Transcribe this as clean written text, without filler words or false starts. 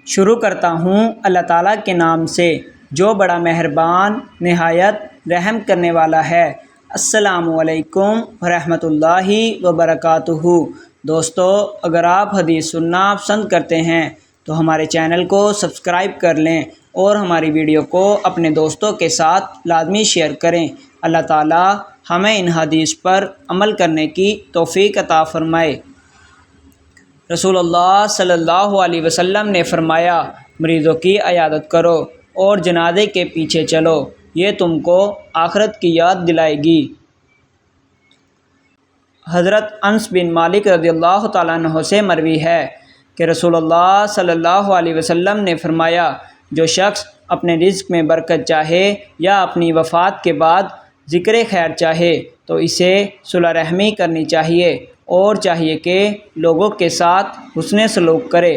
شروع کرتا ہوں اللہ تعالیٰ کے نام سے جو بڑا مہربان نہایت رحم کرنے والا ہے۔ السلام علیکم ورحمۃ اللہ وبرکاتہ۔ دوستو، اگر آپ حدیث سننا پسند کرتے ہیں تو ہمارے چینل کو سبسکرائب کر لیں اور ہماری ویڈیو کو اپنے دوستوں کے ساتھ لازمی شیئر کریں۔ اللہ تعالیٰ ہمیں ان حدیث پر عمل کرنے کی توفیق عطا فرمائے۔ رسول اللہ صلی اللہ علیہ وسلم نے فرمایا، مریضوں کی عیادت کرو اور جنازے کے پیچھے چلو، یہ تم کو آخرت کی یاد دلائے گی۔ حضرت انس بن مالک رضی اللہ تعالیٰ عنہ سے مروی ہے کہ رسول اللہ صلی اللہ علیہ وسلم نے فرمایا، جو شخص اپنے رزق میں برکت چاہے یا اپنی وفات کے بعد ذکر خیر چاہے تو اسے صلح رحمی کرنی چاہیے اور چاہیے کہ لوگوں کے ساتھ حسن سلوک کرے۔